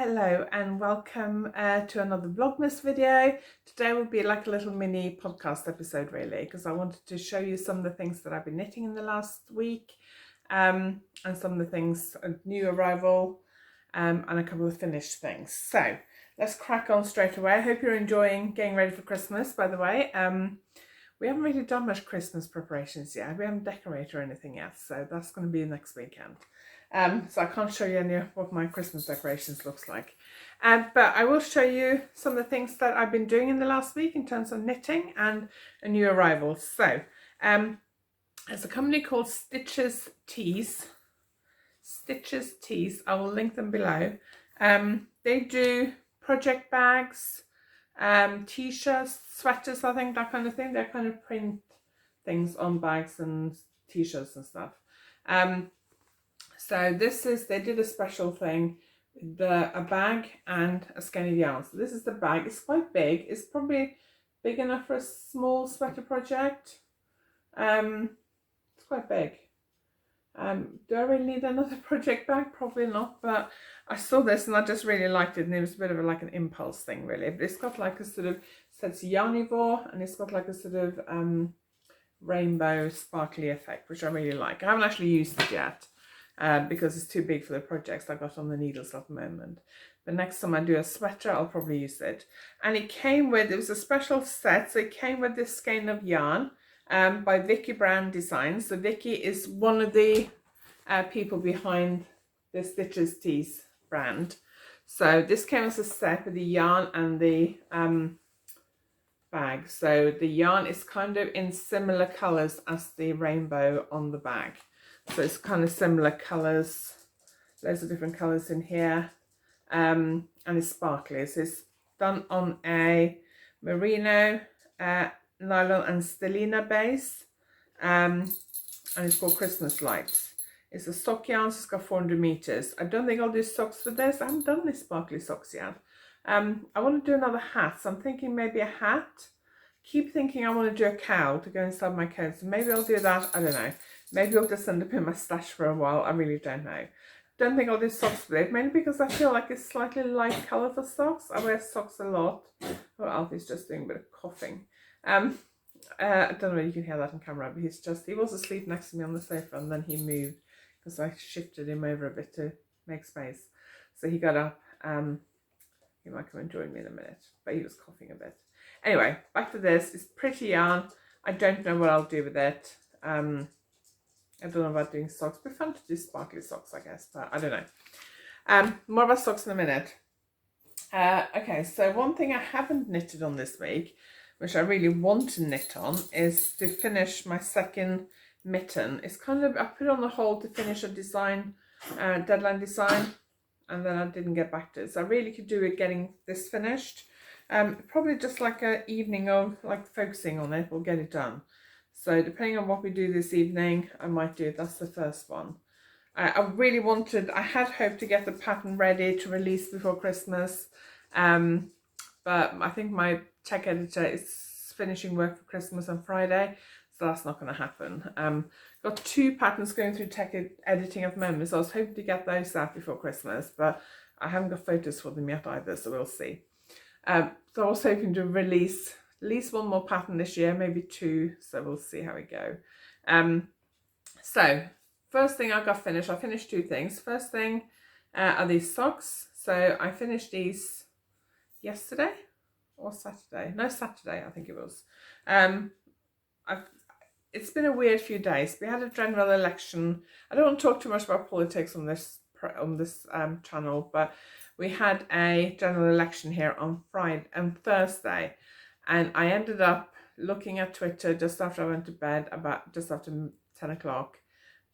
Hello and welcome to another Vlogmas video. Today will be like a little mini podcast episode really, because I wanted to show you some of the things that I've been knitting in the last week, and some of the things, a new arrival, and a couple of finished things. So let's crack on straight away. I hope you're enjoying getting ready for Christmas, by the way. We haven't really done much Christmas preparations yet. We haven't decorated or anything yet, so that's going to be next weekend. So I can't show you any of what my Christmas decorations looks like. But I will show you some of the things that I've been doing in the last week in terms of knitting and a new arrival. So there's a company called Stitches Tees. Stitches Tees. I will link them below. They do project bags, t-shirts, sweaters, I think, that kind of thing. They're kind of print things on bags and t-shirts and stuff. So this is, they did a special thing, a bag and a skein of yarn. So this is the bag. It's quite big. It's probably big enough for a small sweater project. It's quite big. Do I really need another project bag? Probably not, but I saw this and I just really liked it, and it was a bit of like an impulse thing really. But it's got like a sort of, so it's Yarnivore, and it's got like a sort of rainbow sparkly effect, which I really like. I haven't actually used it yet. Because it's too big for the projects I got on the needles at the moment. But next time I do a sweater, I'll probably use it. And it came with, it was a special set, so it came with this skein of yarn by Vicky Brown Designs. So Vicky is one of the people behind the Stitches Tees brand. So this came as a set with the yarn and the bag. So the yarn is kind of in similar colours as the rainbow on the bag. So it's kind of similar colours, loads of different colours in here, and it's sparkly. So it's done on a merino, nylon and stellina base, and it's called Christmas Lights. It's a sock yarn, so it's got 400 meters. I don't think I'll do socks for this. I haven't done any sparkly socks yet. I want to do another hat, so I'm thinking maybe a hat. Keep thinking I want to do a cowl to go inside my coat, so maybe I'll do that. I don't know. Maybe I'll just end up in my stash for a while. I really don't know. Don't think I'll do socks with it, mainly because I feel like it's slightly light colour for socks. I wear socks a lot. Oh, Alfie's just doing a bit of coughing. I don't know if you can hear that on camera, but he was asleep next to me on the sofa, and then he moved because I shifted him over a bit to make space. So he got up. He might come and join me in a minute, but he was coughing a bit. Anyway, back to this. It's pretty yarn. I don't know what I'll do with it. I don't know about doing socks. It'd be fun to do sparkly socks, I guess, but I don't know. More about socks in a minute. Okay, so one thing I haven't knitted on this week, which I really want to knit on, is to finish my second mitten. It's kind of, I put it on the hold to finish a design, deadline design, and then I didn't get back to it. So I really could do it getting this finished. Probably just like an evening of like focusing on it, we'll get it done. So depending on what we do this evening, I might do it. That's the first one. I really wanted, I had hoped to get the pattern ready to release before Christmas. But I think my tech editor is finishing work for Christmas on Friday. So that's not going to happen. Got two patterns going through tech editing at the moment. So I was hoping to get those out before Christmas. But I haven't got photos for them yet either. So we'll see. So I was hoping to release at least one more pattern this year, maybe two, so we'll see how we go. So first thing I got finished, I finished two things. First thing are these socks. So I finished these yesterday or Saturday. No, Saturday, I think it was. It's been a weird few days. We had a general election. I don't want to talk too much about politics on this channel, but we had a general election here on Thursday. And I ended up looking at Twitter just after I went to bed, about just after 10 o'clock.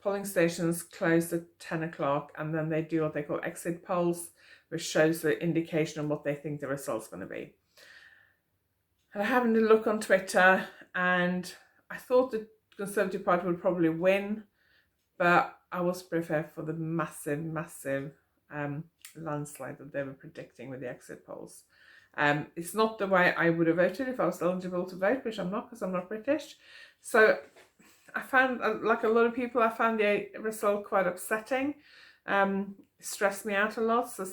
Polling stations closed at 10 o'clock, and then they do what they call exit polls, which shows the indication of what they think the result's going to be. And I happened to look on Twitter, and I thought the Conservative Party would probably win, but I was prepared for the massive landslide that they were predicting with the exit polls. It's not the way I would have voted if I was eligible to vote, which I'm not because I'm not British. So I found, like a lot of people, I found the result quite upsetting. It stressed me out a lot. So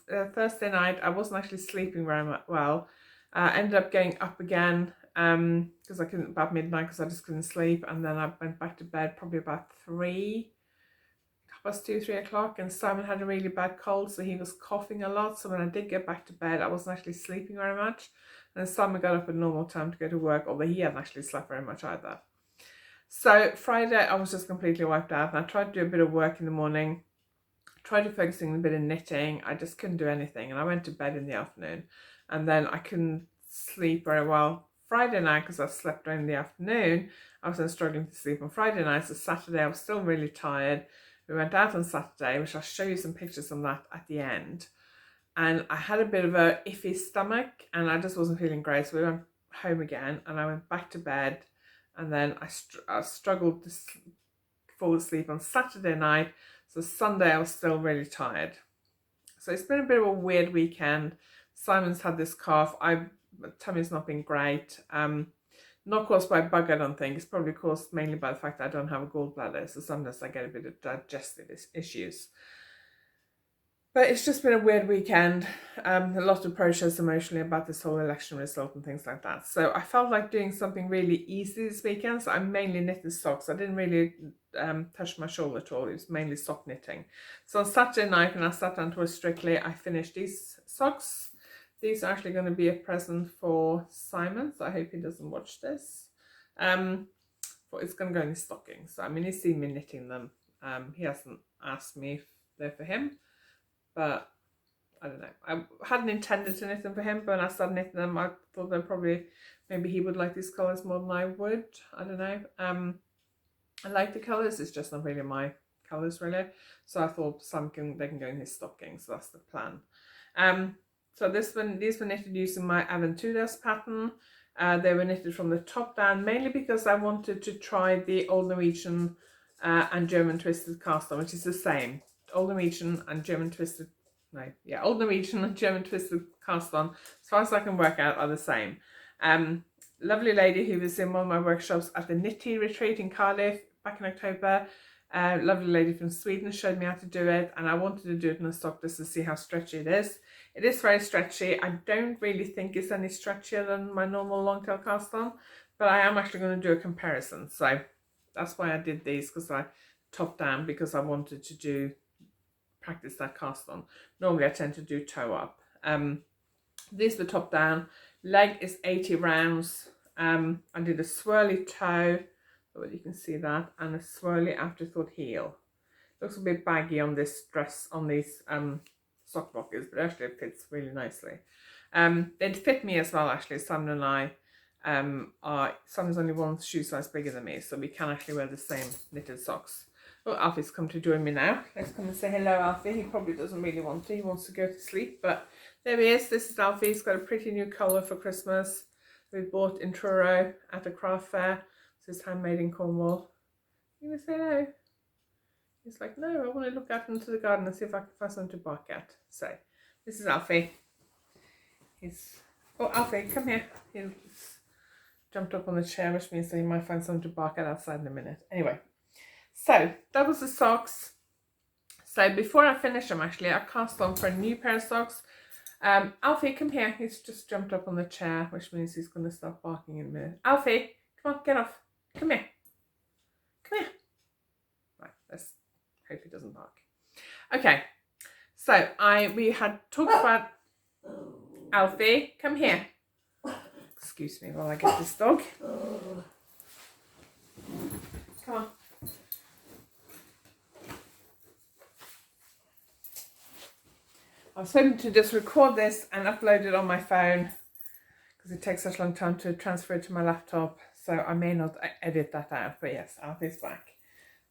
Thursday night, I wasn't actually sleeping very well. I ended up getting up again because I couldn't, about midnight, because I just couldn't sleep. And then I went back to bed probably about 3 o'clock, and Simon had a really bad cold, so he was coughing a lot. So when I did get back to bed, I wasn't actually sleeping very much. And Simon got up at normal time to go to work, although he hadn't actually slept very much either. So Friday, I was just completely wiped out, and I tried to do a bit of work in the morning, tried to focus on a bit of knitting. I just couldn't do anything, and I went to bed in the afternoon, and then I couldn't sleep very well Friday night because I slept during the afternoon. I was then struggling to sleep on Friday night, so Saturday I was still really tired. We went out on Saturday, which I'll show you some pictures of that at the end. And I had a bit of a iffy stomach, and I just wasn't feeling great. So we went home again, and I went back to bed. And then I struggled to fall asleep on Saturday night. So Sunday I was still really tired. So it's been a bit of a weird weekend. Simon's had this cough. My tummy's not been great. Not caused by a bug, I don't think. It's probably caused mainly by the fact that I don't have a gallbladder. So sometimes I get a bit of digestive issues. But it's just been a weird weekend. A lot of process emotionally about this whole election result and things like that. So I felt like doing something really easy this weekend. So I mainly knitted socks. I didn't really touch my shawl at all. It was mainly sock knitting. So on Saturday night, when I sat down to work strictly, I finished these socks. These are actually going to be a present for Simon. So I hope he doesn't watch this. But it's going to go in his stocking. So I mean, he's seen me knitting them. He hasn't asked me if they're for him. But I don't know. I hadn't intended to knit them for him, but when I started knitting them, I thought that maybe he would like these colours more than I would. I don't know. I like the colours. It's just not really my colours, really. So I thought they can go in his stocking. So that's the plan. So these were knitted using my Aventuras pattern. They were knitted from the top down, mainly because I wanted to try the Old Norwegian and German twisted cast on, which is the same. Old Norwegian and German twisted, Old Norwegian and German twisted cast on, as far as I can work out, are the same. Lovely lady who was in one of my workshops at the Knitty Retreat in Cardiff back in October. Lovely lady from Sweden showed me how to do it, and I wanted to do it in a sock just to see how stretchy it is. It is very stretchy. I don't really think it's any stretchier than my normal long tail cast on, but I am actually going to do a comparison. So that's why I did these, because I top down, because I wanted to practice that cast on. Normally I tend to do toe up. These were top down. Leg is 80 rounds. I did a swirly toe, so you can see that, and a swirly afterthought heel. Looks a bit baggy on this dress, on these sock pockets, but actually it fits really nicely. They'd fit me as well, actually. Simon and I Simon's only one shoe size bigger than me, so we can actually wear the same knitted socks. Oh, Alfie's come to join me now. Let's come and say hello, Alfie. He probably doesn't really want to. He wants to go to sleep, but there he is. This is Alfie. He's got a pretty new colour for Christmas. We bought in Truro at a craft fair. So it's handmade in Cornwall. You want to say hello? He's like, no, I want to look out into the garden and see if I can find something to bark at. So this is Alfie. Oh, Alfie, come here. He's jumped up on the chair, which means that he might find something to bark at outside in a minute. Anyway. So that was the socks. So before I finish them, actually, I cast on for a new pair of socks. Alfie, come here. He's just jumped up on the chair, which means he's going to start barking in a minute. Alfie, come on, get off. Come here. Come here. Right, let's hope he doesn't bark. Okay, so we had talked about... Alfie, come here. Excuse me while I get this dog. Come on. I was hoping to just record this and upload it on my phone because it takes such a long time to transfer it to my laptop, so I may not edit that out. But yes, Alfie's back.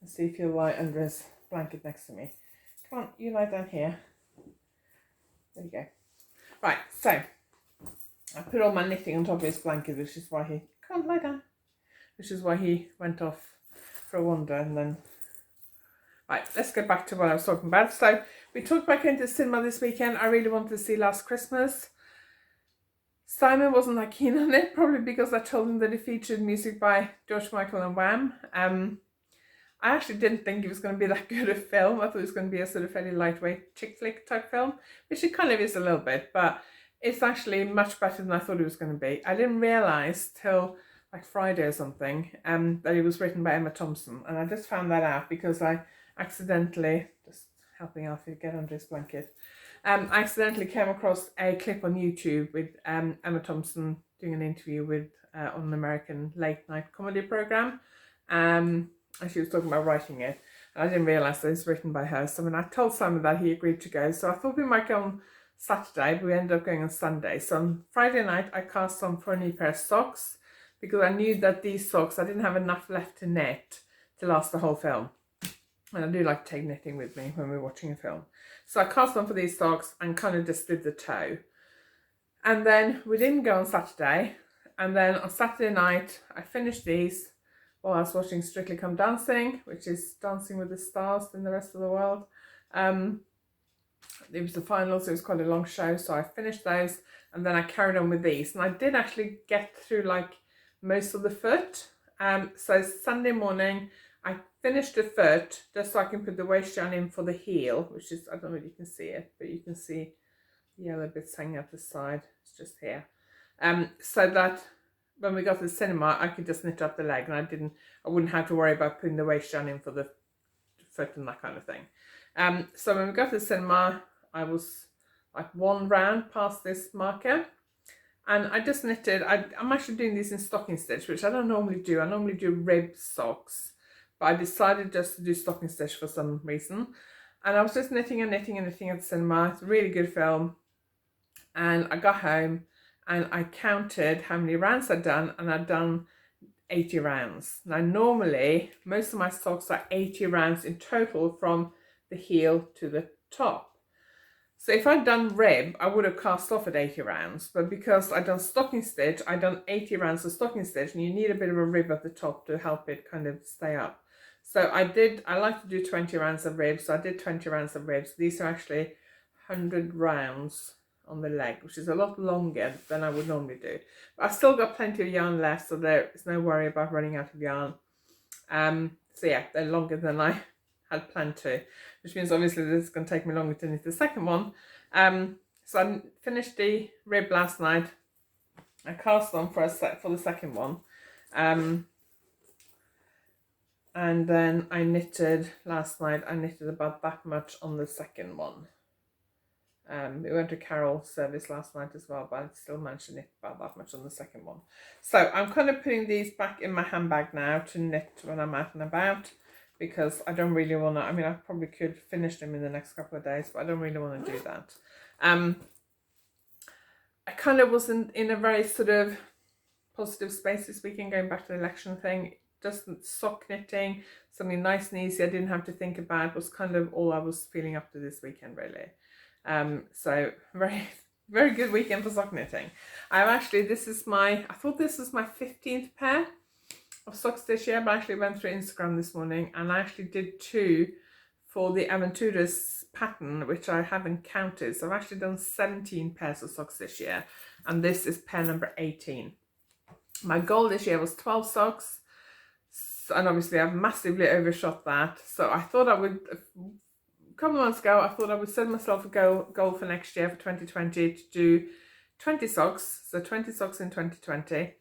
Let's see if he'll lie under his blanket next to me. Come on, you lie down here. There you go. Right, so I put all my knitting on top of his blanket, which is why come on, lie down. Which is why he went off for a wander, and then... Right, let's get back to what I was talking about. So we talked about going to the cinema this weekend. I really wanted to see Last Christmas. Simon wasn't that keen on it, probably because I told him that it featured music by George Michael and Wham. I actually didn't think it was going to be that good a film. I thought it was going to be a sort of fairly lightweight chick flick type film, which it kind of is a little bit, but it's actually much better than I thought it was going to be. I didn't realise till like Friday or something that it was written by Emma Thompson, and I just found that out because I accidentally, just helping Alfie get under his blanket, I accidentally came across a clip on YouTube with Emma Thompson doing an interview with on an American late night comedy program, and she was talking about writing it, and I didn't realise that it's written by her. So when I told Simon that, he agreed to go. So I thought we might go on Saturday, but we ended up going on Sunday. So on Friday night, I cast on for a new pair of socks because I knew that these socks, I didn't have enough left to knit to last the whole film. And I do like to take knitting with me when we're watching a film. So I cast on for these socks and kind of just did the toe. And then we didn't go on Saturday. And then on Saturday night, I finished these while I was watching Strictly Come Dancing, which is Dancing with the Stars in the rest of the world. It was the finals, it was quite a long show, so I finished those and then I carried on with these. And I did actually get through like most of the foot. So Sunday morning, I finished the foot just so I can put the waist yarn in for the heel, which is, I don't know if you can see it, but you can see the yellow bits hanging out the side. It's just here. So that when we got to the cinema, I could just knit up the leg and I wouldn't have to worry about putting the waist yarn in for the foot and that kind of thing. So when we got to the cinema, I was like one round past this marker and I just knitted. I'm actually doing these in stocking stitch, which I don't normally do. I normally do rib socks, but I decided just to do stocking stitch for some reason. And I was just knitting and knitting and knitting at the cinema. It's a really good film. And I got home and I counted how many rounds I'd done, and I'd done 80 rounds. Now normally, most of my socks are 80 rounds in total from the heel to the top. So if I'd done rib, I would have cast off at 80 rounds, but because I'd done stocking stitch, I'd done 80 rounds of stocking stitch, and you need a bit of a rib at the top to help it kind of stay up. So I like to do 20 rounds of ribs, so I did 20 rounds of ribs. These are actually 100 rounds on the leg, which is a lot longer than I would normally do. But I've still got plenty of yarn left, so there is no worry about running out of yarn. So yeah, they're longer than I had planned to, which means obviously this is going to take me longer to knit the second one. So I finished the rib last night. I cast on for the second one. And then I knitted last night, I knitted about that much on the second one. We went to Carol's service last night as well, but I still managed to knit about that much on the second one. So I'm kind of putting these back in my handbag now to knit when I'm out and about, because I don't really want to, I mean, I probably could finish them in the next couple of days, but I don't really want to do that. I kind of wasn't in a very sort of positive space this weekend, going back to the election thing. Just sock knitting, something nice and easy I didn't have to think about, was kind of all I was feeling up to this weekend, really. So very, very good weekend for sock knitting. I thought this was my 15th pair of socks this year, but I actually went through Instagram this morning and I actually did 2 for the Aventuras pattern, which I haven't counted. So I've actually done 17 pairs of socks this year, and this is pair number 18. My goal this year was 12 socks, and obviously I've massively overshot that. So I thought I would, a couple of months ago, I thought I would set myself a goal for next year, for 2020, to do 20 socks. So 20 socks in 2020.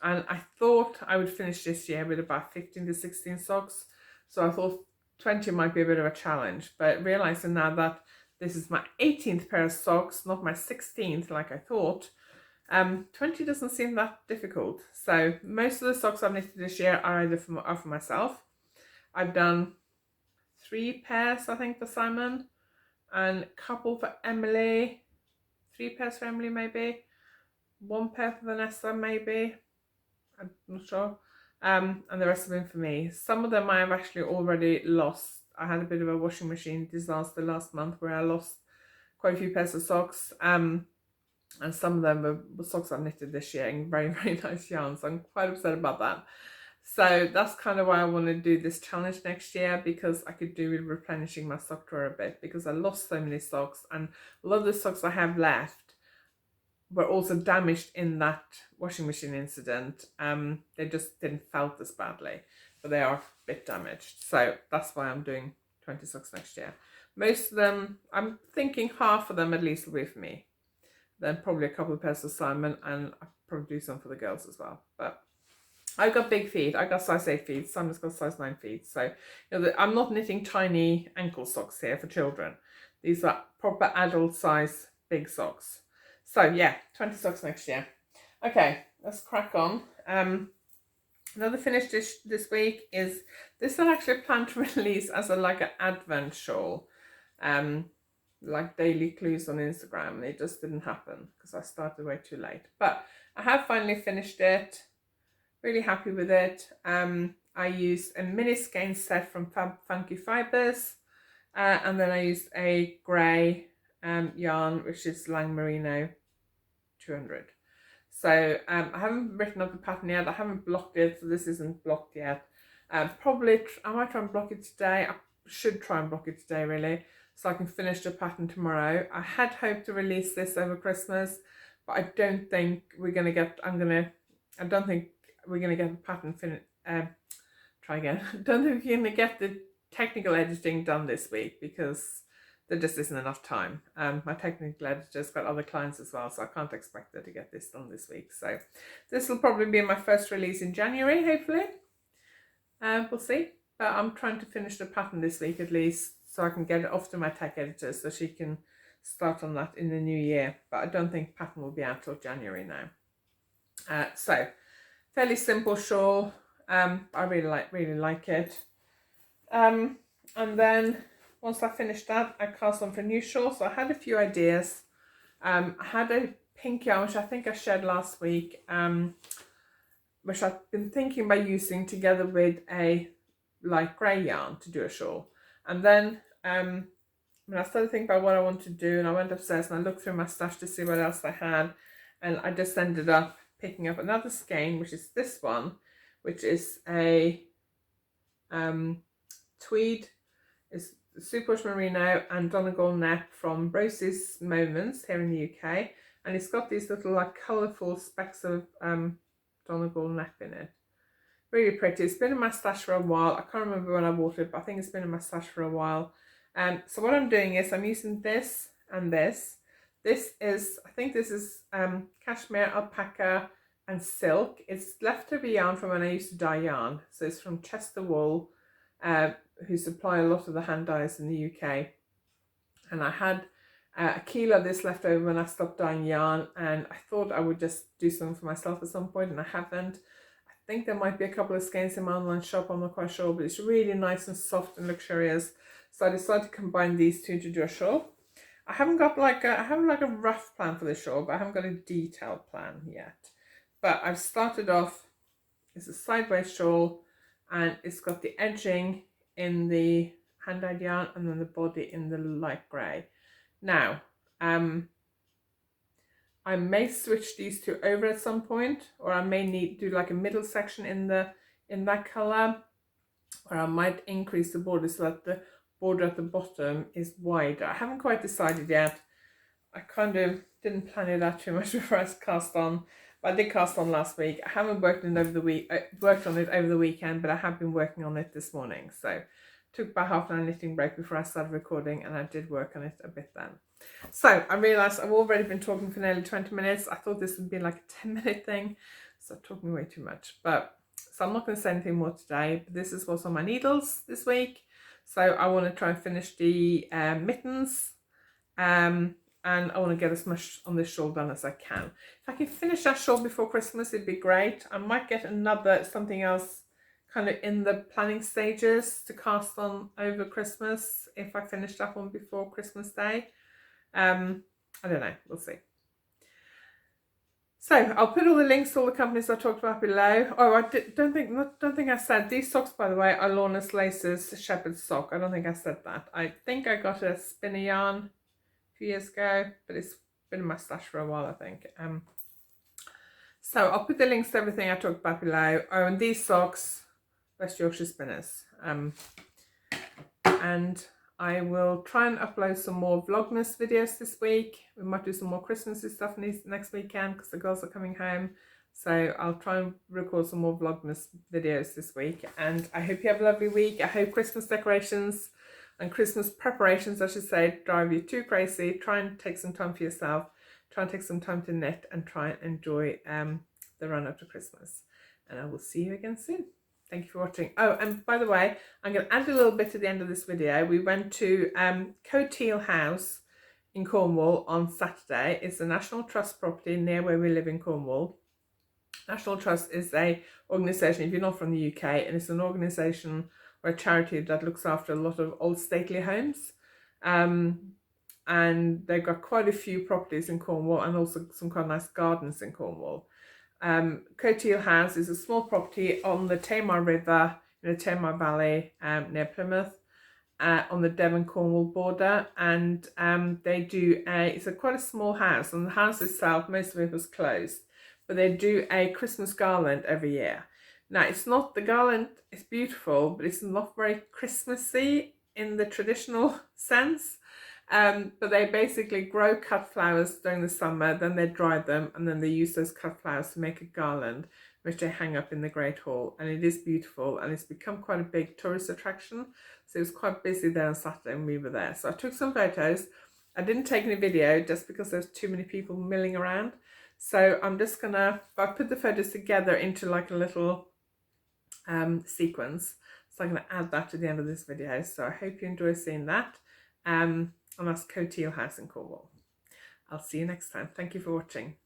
And I thought I would finish this year with about 15 to 16 socks. So I thought 20 might be a bit of a challenge. But realizing now that this is my 18th pair of socks, not my 16th like I thought, 20 doesn't seem that difficult. So most of the socks I've knitted this year are either for myself. I've done 3 pairs, I think, for Simon, and a couple for Emily. 3 pairs for Emily, maybe. 1 pair for Vanessa, maybe. I'm not sure. And the rest of them for me. Some of them I have actually already lost. I had a bit of a washing machine disaster last month where I lost quite a few pairs of socks. And some of them were socks I've knitted this year in very, very nice yarn. So I'm quite upset about that. So that's kind of why I want to do this challenge next year, because I could do with replenishing my sock drawer a bit, because I lost so many socks, and a lot of the socks I have left were also damaged in that washing machine incident. They just didn't felt as badly. but they are a bit damaged. So that's why I'm doing 20 socks next year. Most of them, I'm thinking half of them at least will be for me. Then probably a couple of pairs for Simon, and I'll probably do some for the girls as well. But I've got big feet. I got size 8 feet. Simon's got size 9 feet. So I'm not knitting tiny ankle socks here for children. These are proper adult size big socks. So yeah, 20 socks next year. Okay, let's crack on. Another finish dish this week is this. I actually plan to release as like an advent shawl, like daily clues on Instagram. It just didn't happen because I started way too late. But I have finally finished it. Really happy with it. I used a mini skein set from Funky Fibers, and then I used a grey yarn, which is Lang Merino 200. So I haven't written up the pattern yet. I haven't blocked it, so this isn't blocked yet. Probably I might try and block it today. I should try and block it today, really, so I can finish the pattern tomorrow. I had hoped to release this over Christmas, but I don't think we're gonna get. I don't think we're gonna get the pattern finished. Try again. I don't think we're gonna get the technical editing done this week because there just isn't enough time. My technical editor's got other clients as well, so I can't expect her to get this done this week. So this will probably be my first release in January, hopefully. We'll see. But I'm trying to finish the pattern this week at least, so I can get it off to my tech editor so she can start on that in the new year. But I don't think pattern will be out till January now. So fairly simple shawl. I really like it. And then once I finished that, I cast on for a new shawl. So I had a few ideas. I had a pink yarn, which I think I shared last week, which I've been thinking about using together with a light grey yarn to do a shawl. And then when I started thinking about what I wanted to do, and I went upstairs and I looked through my stash to see what else I had, and I just ended up picking up another skein, which is this one, which is a tweed. It's Superwash Merino and Donegal Nep from Rose's Moments here in the UK, and it's got these little like colourful specks of Donegal Nep in it. Really pretty. It's been in my stash for a while. I can't remember when I bought it, but I think it's been in my stash for a while. So what I'm doing is I'm using this and this. This is, I think this is cashmere, alpaca and silk. It's leftover yarn from when I used to dye yarn. So it's from Chester Wool, who supply a lot of the hand dyes in the UK. And I had a kilo of this left over when I stopped dyeing yarn, and I thought I would just do some for myself at some point, and I haven't. I think there might be a couple of skeins in my online shop, I'm not quite sure, but it's really nice and soft and luxurious. So I decided to combine these two to do a shawl. I haven't got like a rough plan for the shawl, but I haven't got a detailed plan yet. But I've started off, it's a sideways shawl, and it's got the edging in the hand-dyed yarn and then the body in the light grey. Now, I may switch these two over at some point, or I may need to do like a middle section in that colour, or I might increase the border so that the border at the bottom is wider. I haven't quite decided yet. I kind of didn't plan it out too much before I cast on, but I did cast on last week. I haven't worked on it over the weekend, but I have been working on it this morning. So took about half an hour knitting break before I started recording, and I did work on it a bit then. So I realised I've already been talking for nearly 20 minutes. I thought this would be like a 10-minute thing, so I'm talking way too much. But so I'm not going to say anything more today, but this is what's on my needles this week. So I want to try and finish the mittens, and I want to get as much on this shawl done as I can. If I can finish that shawl before Christmas, it'd be great. I might get something else kind of in the planning stages to cast on over Christmas if I finish that one before Christmas Day. I don't know, we'll see. So I'll put all the links to all the companies I talked about below. Oh, don't think I said these socks, by the way, are Lorna's Laces shepherd's sock. I don't think I said that. I think I got a spinner yarn a few years ago, but it's been in my stash for a while, I think. So I'll put the links to everything I talked about below. Oh, and these socks, West Yorkshire Spinners. And I will try and upload some more Vlogmas videos this week. We might do some more Christmassy stuff next weekend because the girls are coming home. So I'll try and record some more Vlogmas videos this week, and I hope you have a lovely week. I hope Christmas decorations and Christmas preparations, I should say, drive you too crazy. Try and take some time for yourself. Try and take some time to knit and try and enjoy the run up to Christmas. And I will see you again soon. Thank you for watching. Oh, and by the way, I'm going to add a little bit at the end of this video. We went to Coteal House in Cornwall on Saturday. It's a National Trust property near where we live in Cornwall. National Trust is a organisation, if you're not from the UK, and it's an organisation or a charity that looks after a lot of old stately homes. And they've got quite a few properties in Cornwall and also some quite nice gardens in Cornwall. Coteal House is a small property on the Tamar River in the Tamar Valley near Plymouth, on the Devon-Cornwall border, and they do it's quite a small house, and the house itself, most of it was closed, but they do a Christmas garland every year. Now, it's not, the garland is beautiful, but it's not very Christmassy in the traditional sense. But they basically grow cut flowers during the summer, then they dry them, and then they use those cut flowers to make a garland, which they hang up in the Great Hall. And it is beautiful, and it's become quite a big tourist attraction. So it was quite busy there on Saturday when we were there. So I took some photos. I didn't take any video just because there's too many people milling around. So I'm just gonna, I put the photos together into like a little sequence. So I'm gonna add that to the end of this video. So I hope you enjoy seeing that. And that's Coteal House in Cornwall. I'll see you next time. Thank you for watching.